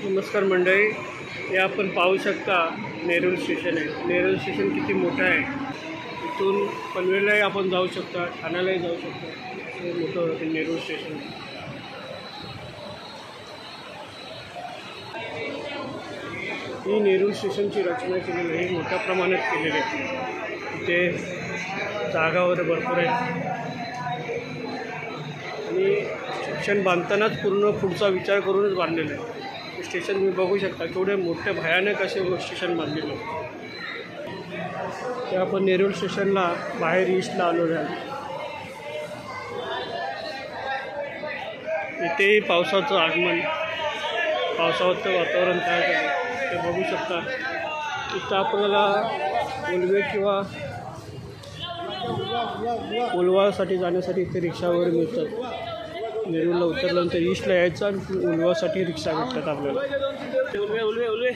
नमस्कार मंडळी, हे आपण पाहू शकता नेरूळ स्टेशन आहे. नेरूळ स्टेशन किती मोठं आहे. इथून पनवेललाही आपण जाऊ शकता, ठाण्यालाही जाऊ शकता. हे मोठं नेरूळ स्टेशन आहे. ही नेरूळ स्टेशनची रचना केलेली आहे, मोठ्या प्रमाणात केलेली आहे. इथे जागा वगैरे भरपूर आहे आणि स्टेशन बांधतानाच पूर्ण पुढचा विचार करूनच बांधलेलं आहे. स्टेशन तुम्ही बघू शकता केवढे मोठे भयानक असे स्टेशन बांधलेले आहे. ते आपण नेरूळ स्टेशनला बाहेर ईस्टला आलो आहे. इथेही पावसाचं आगमन, पावसाचं वातावरण तयार झालं ते बघू शकता. इथं आपल्याला रेल्वे किंवा उल्हासाठी जाण्यासाठी इथे रिक्षा वगैरे मिळतात. नेरूळला उतरल्यानंतर ईस्टला यायचं आणि उल्हासाठी रिक्षा भेटतात आपल्याला. उल्वे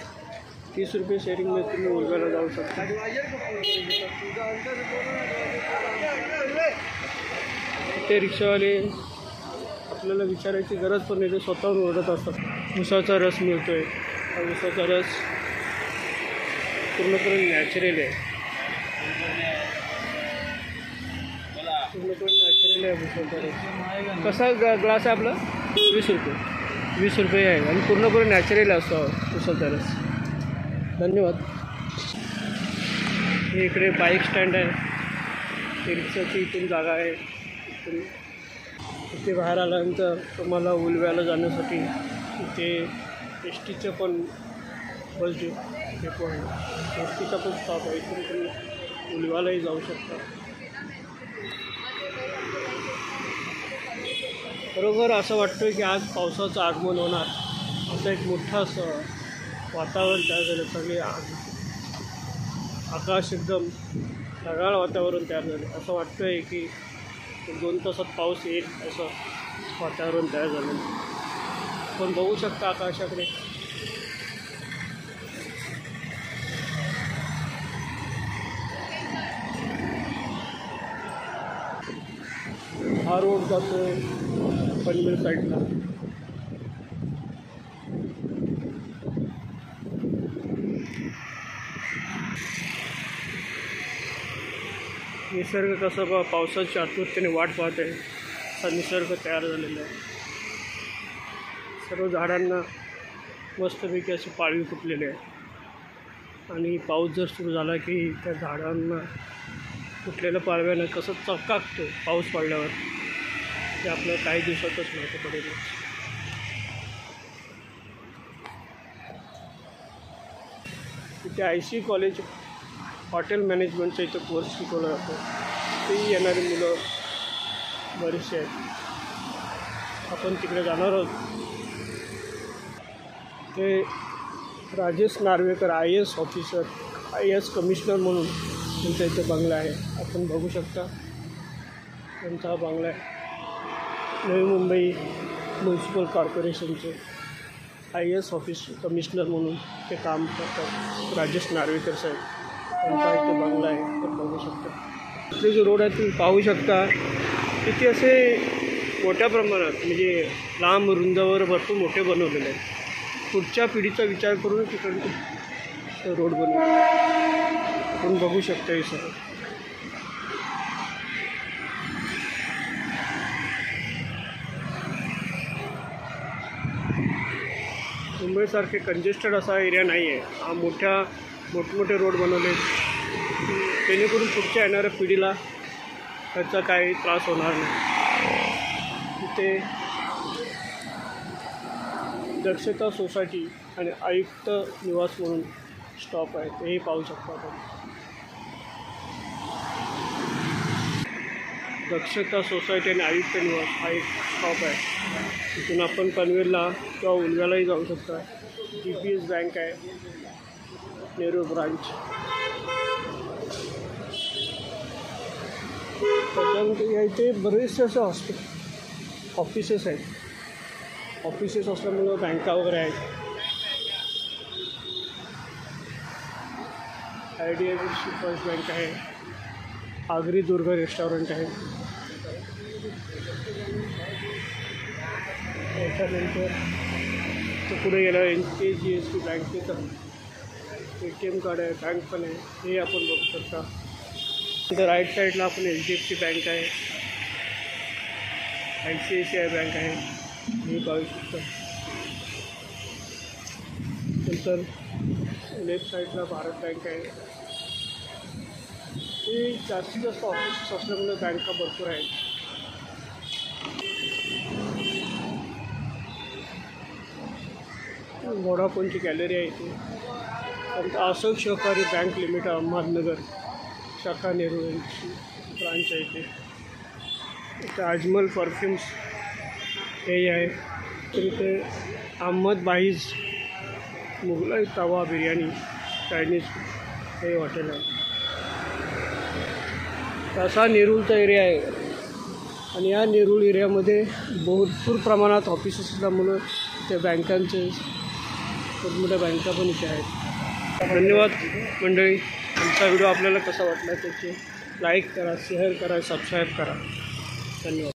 30 रुपये शेअरिंगमध्ये तुम्ही उल्व्याला जाऊ शकता. ते रिक्षावाले आपल्याला विचारायची गरज पण नाही, ते स्वतःहून ओरडत असतात. उसाचा रस मिळतो आहे. हा उसाचा रस पूर्णपणे नॅचरल आहे. पूर्णपणे नॅचरल आहे उसाचा रस. कसा ग्लास आहे आपला? 20 रुपये. 20 रुपये आहे आणि पूर्णपणे नॅचरल असतो उसाचा रस. धन्यवाद. हे इकडे बाईक स्टँड आहे. रिक्षाची इथून जागा आहे. इथे बाहेर आल्यानंतर तुम्हाला उल्व्याला जाण्यासाठी इथे एस टीचं पण बस डेपो आहे. एस टीचा पण स्टॉप आहे. इथून तुम्ही उल्व्यालाही जाऊ शकता. खरोखर असं वाटतं की आज पावसाचं आगमन होणार, असं एक मोठं असं वातावरण तयार झालं. सगळे आकाश एकदम ढगाळ वातावरण तयार झालं. असं वाटतं आहे की 2 तासात पाऊस येईल असं वातावरण तयार झालं. पण बघू शकता आकाशाकडे हा रोड जातो पनवेल साईडला. निसर्ग कसं पावसाची आतुरतेने वाट पाहत आहे. असा निसर्ग तयार झालेला आहे. सर्व झाडांना मस्तपैकी अशी पाळवी फुटलेली आहे आणि पाऊस जर सुरू झाला की त्या झाडांना फुटलेल्या पाळव्यानं कसं चकाकतो पाऊस पडल्यावर, ते आपल्याला काही दिवसातच माहिती पडेल. इथे IC कॉलेज हॉटेल मॅनेजमेंटचा इथं कोर्स शिकवला जातो. तेही येणारी मुलं बरीचशी आहेत. आपण तिकडे जाणार आहोत. ते Rajesh Narvekar IAS officer, IAS commissioner म्हणून त्यांचा इथं बंगला आहे. आपण बघू शकता त्यांचा हा बंगला आहे. नवी मुंबई म्युन्सिपल कॉर्पोरेशनचे IAS ऑफिस कमिशनर म्हणून ते काम करतात. राजेश नार्वेकर साहेब त्यांचा इथे बंगला आहे. तर बघू शकता इथले जे रोड आहे तुम्ही पाहू शकता किती असे मोठ्या प्रमाणात, म्हणजे लांब रुंदावर भरपूर मोठे बनवलेले आहेत. पुढच्या पिढीचा विचार करून तिकडे रोड बनवले. आपण बघू शकता हे सर. मुंबईसारखे कंजेस्टेड असा एरिया नाही आहे. हा मोठमोठे रोड बनवले जेणेकरून पुढच्या येणाऱ्या पिढीला त्याचा काही त्रास होणार नाही. इथे दक्षता सोसायटी आणि आयुक्त निवास म्हणून स्टॉप आहे, तेही पाहू शकता आपण. दक्षता सोसायटी आणि आयुक्त निवास हा एक स्टॉप आहे. तिथून आपण पनवेलला किंवा उल्व्यालाही जाऊ शकता. GPS बँक आहे, नेरूळ ब्रांच. त्याच्यानंतर या इथे बरेचसे असे ऑफिसेस आहेत. ऑफिसेस असल्यामुळं बँका वगैरे आहेत. IDFC फर्स्ट बँक आहे. आगरी दुर्ग रेस्टॉरंट आहे. त्याच्यानंतर तर पुढे गेलं NKGSP बँकेचं ATM कार्ड आहे, बँक पण आहे, हे आपण बघू शकता. नंतर राईट साईडला आपण HDFC बँक आहे, ICICI बँक आहे, हे पाहू शकता. नंतर लेफ्ट साईडला भारत बँक आहे. हे जास्तीत जास्त ऑफिसेस असल्यामुळे बँका भरपूर आहेत. वोडाफोनची गॅलरी आहे इथे. नंतर अशोक सहकारी बँक लिमिटेड अहमदनगर शाखा नेहरू यांची ब्रांच आहे इथे. इथे अजमल परफ्युम्स हे आहे. तर इथे अहमद बाईज मुघलाई तवा बिर्याणी चायनीज हे हॉटेल आहे. तसा नेरूळचा एरिया आहे आणि या नेरूळ एरियामध्ये भरपूर प्रमाणात ऑफिसेस असल्यामुळं त्या बँकांचे मोठमोठ्या बँका पण इथे आहेत. धन्यवाद मंडळी. आमचा व्हिडिओ आपल्याला कसा वाटला त्याचे लाईक करा, शेअर करा, सबस्क्राईब करा. धन्यवाद.